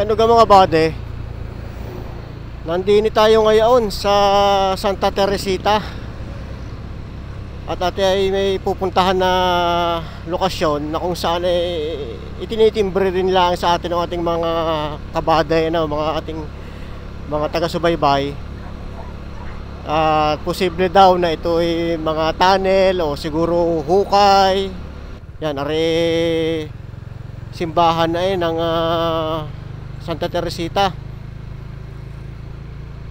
Ano ka mga bade? Nandini tayo ngayon sa Santa Teresita. At ate ay may pupuntahan na lokasyon na kung saan itinitimbre rin lang sa atin ng ating mga kabade, mga ating mga taga-subaybay. At posible daw na ito ay mga tunnel o siguro hukay. Yan, are simbahan na ng Santa Teresita.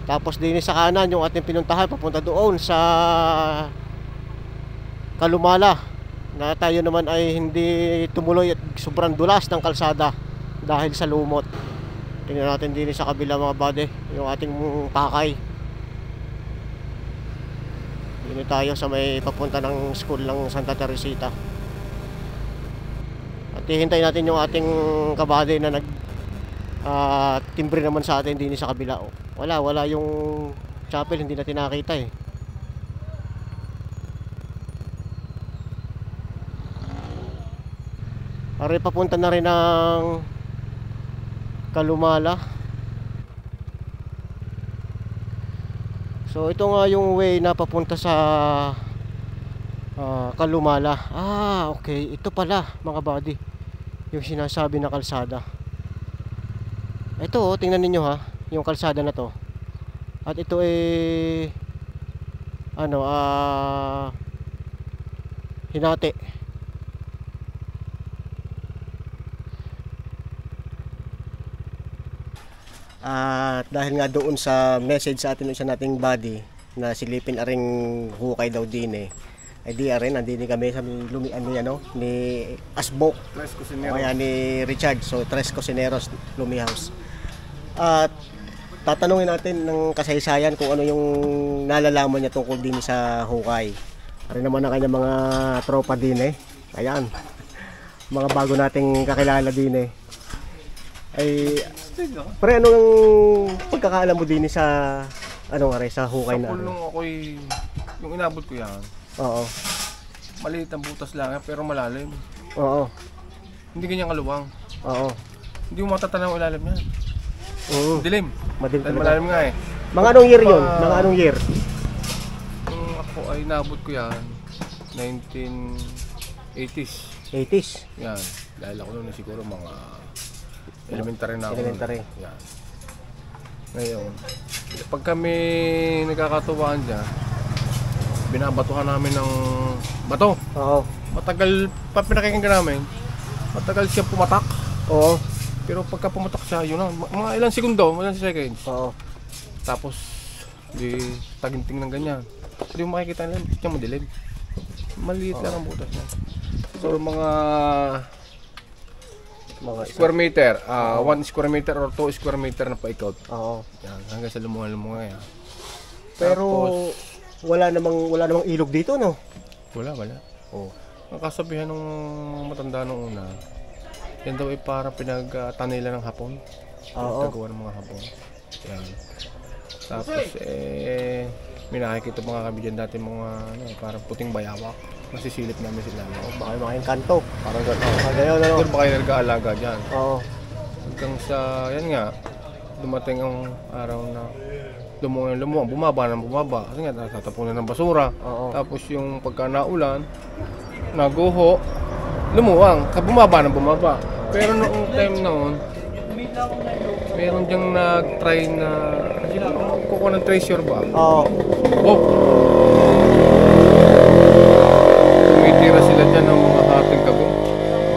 Tapos din sa kanan yung ating pinuntahan papunta doon sa Kalumala, na tayo naman ay hindi tumuloy at sobrang dulas ng kalsada dahil sa lumot. Tingnan natin din sa kabila mga bade, yung ating pakay. Dito tayo sa may papunta ng school ng Santa Teresita. At hihintayin natin yung ating kabade na timbre naman sa atin din sa kabila. Wala yung chapel, hindi natin nakita eh. Are papunta na rin ng Kalumala. So ito nga yung way na papunta sa Kalumala. Okay, ito pala mga buddy, yung sinasabi na kalsada. Ito tingnan ninyo ha, yung kalsada na to. At ito hinati. At dahil nga doon sa message sa atin isa nating body na silipin aring hukay daw din ay di arin nandini kami sa ni Asbok, Tres Cocineros, kaya ni Richard. So Tres Cocineros Lumi House. At tatanungin natin ng kasaysayan kung ano yung nalalaman niya tungkol din sa hukay. Arin naman ang kanyang mga tropa din ayan, mga bago nating kakilala din ay pre, anong pagkakaalam mo din sa sa hukay na? Sa pulong ako'y yung inabot ko yan. Oo. Maliit ang butas lang pero malalim. Oo. Hindi ganyan kaluwang. Oo. Hindi mo matatanaw ilalim yan. Oo. Dilim. Madilim talaga. Malalim nga eh. Mga anong year yun? Mga anong year? Nung ako ay inabot ko yan 1980s. 80s? Yan. Dahil ako noon siguro mga elementary na ako. Elementary. Yan. Ngayon, pag kami nagkakatuwaan dyan, binabatuhan namin ng bato. Oo. Matagal, pag pinakikinggan namin, matagal siya pumatak. Oo. Pero pagka pumatak siya, yun lang, mga ilang segundo, ilang seconds. Oo. Tapos, di taginting ng ganyan. Hindi mo makikita nila, hindi mo dilim. Maliit lang ang butas niya. So, mga square meter, 1 square meter or 2 square meter na paikot. Oo. Yan, hanggang sa lumunga yan. Pero tapos, wala namang ilog dito, no? Wala. Oh. Ang kasabihan ng matanda nung una, yan daw ay parang pinagtanila ng Hapon. Pinagkagawa ng mga Hapon. Yan. Tapos may nakikita mga kabigyan dati mga parang puting bayawak. Masisilip namin sila. Baka yung mga engkanto. Parang gano'n. Ganyan, Doon ba kayo nag-aalaga dyan? Oo. Hanggang sa, yan nga, dumating ang araw na lumuwang, bumaba. Kasi nga, natatapunan ng basura. Oo. Tapos yung pagka naulan, naguho, lumuwang, bumaba. Pero noong time noon, meron diyang nag-try na, kukuha ng treasure ba? Oo. Tumitira sila dyan ng mga hating gabi,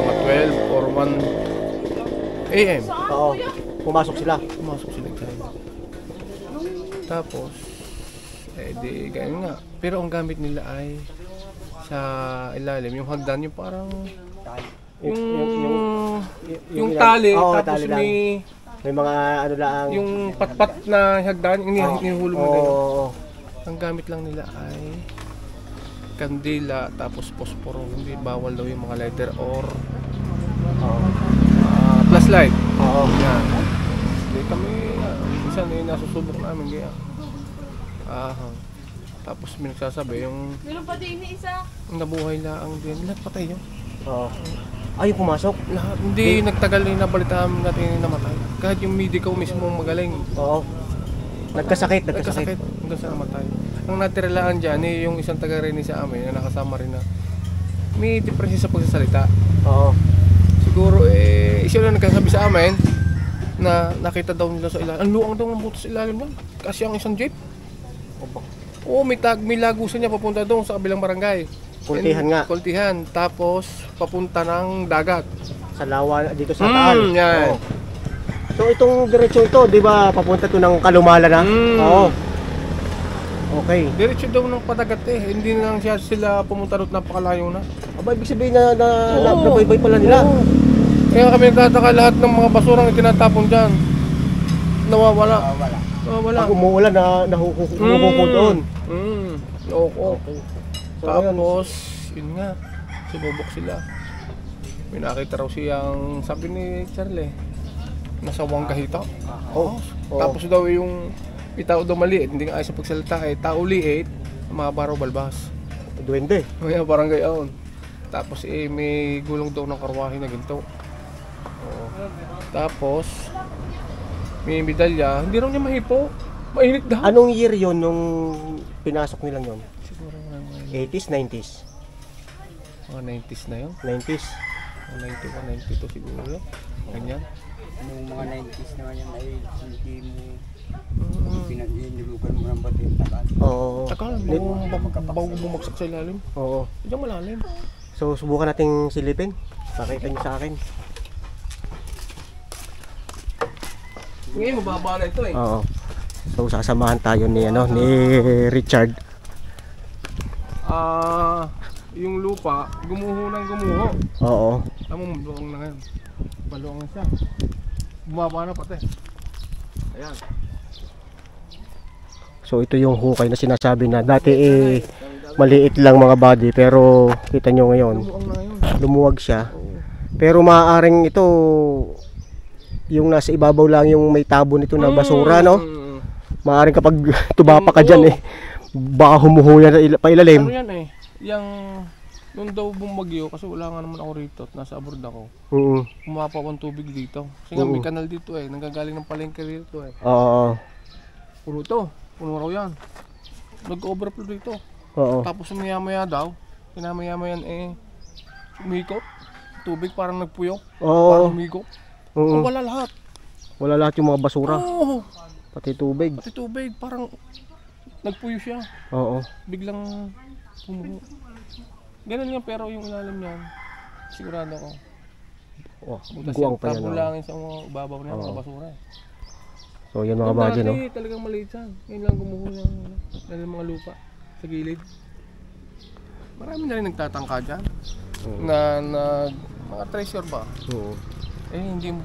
mga 12 or 1 AM. Oo. Pumasok sila dyan. Tapos, di ganyan nga. Pero ang gamit nila ay sa ilalim, yung hagdan, yung parang yung tali, tapos tali may mga lang. yung patpat na hagdan, inihulog nila yun. Ang gamit lang nila ay kandila, tapos posporo. Hindi bawal daw yung mga lighter or flashlight. Oo. Yan. Hindi kami, minsan nasusubok namin kaya. Tapos may nagsasabi yung meron pa din isa. Nabuhay lang din. Lahat patay yun. Oo. Ay, pumasok? Lahat. Hindi nagtagal na nabalitaan natin namatay. kahit yung medico mismo magaling. Oo. Nagkasakit. Hanggang sa namatay. Ang natiralaan dyan yung isang taga-Reni sa amin na nakasama rin na may depression sa pagsasalita. Oo. Siguro siya lang nagkasabi sa amin na nakita daw nila sa ilalim. Ang luang daw ng buto sa ilalim lang. Kasi ang isang jeep. Oo, may lagusan niya papunta doon sa kabilang barangay. Kultihan nga. Kultihan. Tapos papunta ng dagat. Sa lawa dito sa Taal. Yan. Oo. So itong diretsyo ito, di ba papunta to ng Kalumala na? Oo. Okay. Diretso daw ng padagat Hindi na lang sila pumunta doon, napakalayo na. Aba, ibig sabihin na nabaybay pala nila. Oo. Kaya kami nagtataka lahat ng mga basurang itinatapon dyan. Nawawala. Pag umuulan na nahuhuko doon. Oo. Okay. So, Tapos, yun nga, sinubok sila. May nakita raw siyang, sabi ni Charlie, nasa Wangkahita. Oo. Tapos daw yung tao daw maliit, hindi nga ayos sa pagsalita tao liit, mga baraw balbas. Duwende. Kaya parang gayon. Tapos may gulong daw ng karwahe na ginto. Oo. Tapos, may medalya, hindi raw niya mahipo. Mainit daw. Anong year yon nung pinasok nilang yon? Siguro mga 80s, 90s? 90s na yun. 90s? 91, 92 siguro. Ganyan. Nung mga 90s naman yan ay hindi mo pinanilugan mo ng batin takal. Oo. Takal, bago bumagsak sa ilalim. Oo. Diyan malalim. So subukan nating silipin. Pakita niyo sa akin. Ngayon, mababa na ito Oo. So sasamahan tayo ni Richard. Yung lupa, gumuho ng gumuho. Oo. Tama mo, maluwang na ngayon. Maluwang na siya. Bumaba na pati. Ayan. So ito yung hukay na sinasabi na dati maliit lang mga body, pero kita nyo ngayon Lumuwang na ngayon. lumuwag siya. Pero maaaring ito yung nasa ibabaw lang yung may tabo nito na basura, no? Maaaring kapag tumapa ka dyan baka humuho yan pa ilalim. Ano yan yung nung daw bumagyo, kasi wala nga naman ako rito at nasa abroad ako. Pumapaw ang tubig dito. Kasi nga may kanal dito nanggagaling ng palengke dito Oo. Puno raw yan. Nag-overflow dito. Oo. Tapos maya-maya daw, pinamaya-maya umikot. Tubig parang nagpuyok. Parang umikot. Wala lahat. Wala lahat yung mga basura. Oo. Pati tubig. Pati tubig, parang nagpuyo siya. Oo. Biglang pumuho. Ganun yan, pero yung ilalim niyan, sigurado ko. Butas Guwang yung pa yan. tabulangin sa mga babaw na mga basura. So yan mga bagay, no? Dati talagang maliit yan. Ngayon lang gumuho ng mga lupa sa gilid. Marami na rin nagtatangka dyan. Na mga treasure ba? Hindi mo.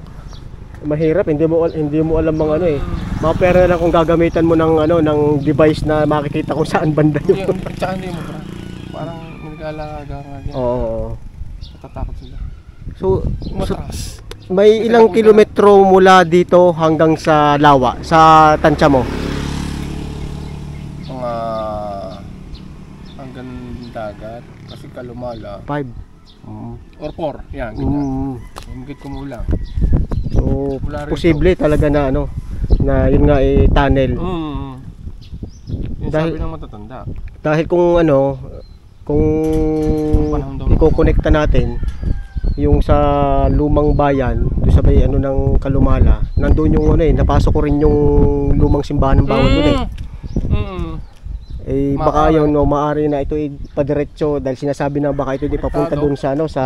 Mahirap, hindi mo alam mga mga pera lang kung gagamitan mo ng ng device na makikita kung saan banda yun. Tsaka hindi mo bro. Parang nag-aalaga nga yan. Oo. Natatakot sila. So Matras. may ilang kilometro mula dito hanggang sa Lawa, sa tansya mo? Mga hanggang dagat, kasi Kalumala 5 or 4, yan, ganyan. Hingit kumulang. So posible talaga na na yun nga tunnel. Yung Dahil- sabi ng matatanda. Dahil kung kung iko-connecta natin yung sa lumang bayan, doon sa may ng Kalumala, nandoon yung napasok ko rin yung lumang simbahan ng bawal doon baka yun maaari na ito padiretso dahil sinasabi na baka ito papunta doon sa sa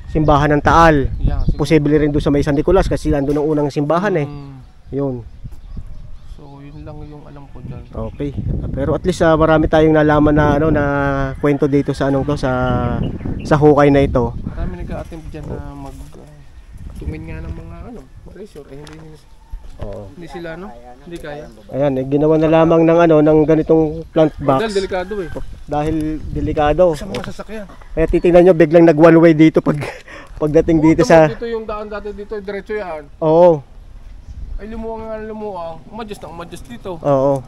simbahan ng Taal. Yeah, Posible rin doon sa may San Nicolas kasi nandoon ang unang simbahan Yun. So yun lang yung alam ko dyan. Okay. Pero at least marami tayong nalaman na na kwento dito sa sa hukay na ito. Marami nag-a-attempt dyan na tumingin nga ng mga treasure hindi sila hindi kaya. Ayan, ginawa na lamang ng ng ganitong plant box. Dahil delikado Dahil delikado. sa mga sasakyan. Kaya titingnan nyo, biglang nag one way dito pagdating dito sa Dito yung daan dati dito, diretso yan. Oo. Ay lumuwang, umadjust dito. Oo.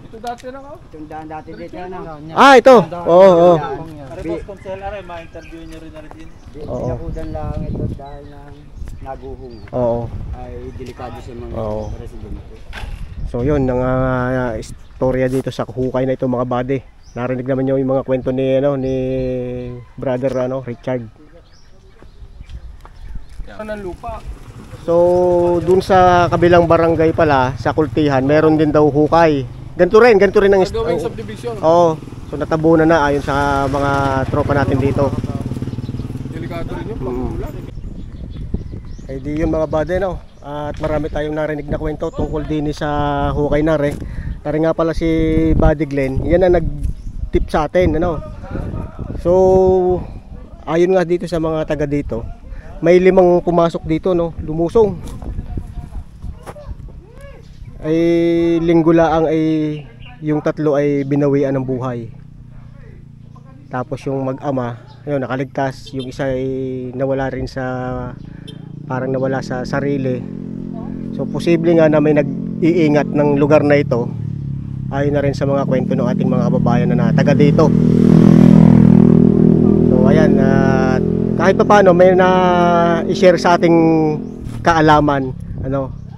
Ito dati na Itong daan dati dito Ito. Oo. Repos Consel, ma-interview nyo rin na rin. Binakudan lang ito dahil naguhong Oo. ay delikado sa mga Oo. residente. So yun, ang istorya dito sa hukay na ito mga buddy. Narinig naman yung mga kwento ni brother Richard. Yan ang lupa. So dun sa kabilang barangay pala, sa Kultihan, meron din daw hukay. Ganito rin ang Gagawing subdivision. Oo. So natabunan na ayon sa mga tropa natin dito. Delikado rin yung pag-ulan. Eh di yun mga buddy, no? At marami tayong narinig na kwento tungkol din sa hukay na rin. Tari nga pala si Buddy Glenn, yan ang nag-tip sa atin, ano? So ayon nga dito sa mga taga dito, may 5 pumasok dito, no? Lumusong. Ay linggo laang ay yung 3 ay binawian ng buhay. Tapos yung mag-ama, ayun, nakaligtas. Yung isa ay nawala rin parang nawala sa sarili. So posible nga na may nag-iingat ng lugar na ito. Ayon na rin sa mga kwento ng ating mga kababayan na taga dito. So ayan, kahit pa paano may na-share sa ating kaalaman,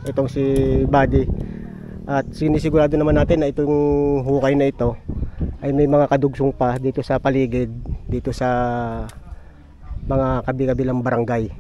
itong si Buddy. At sinisigurado naman natin na itong hukay na ito ay may mga kadugsong pa dito sa paligid, dito sa mga kabi-kabilang barangay.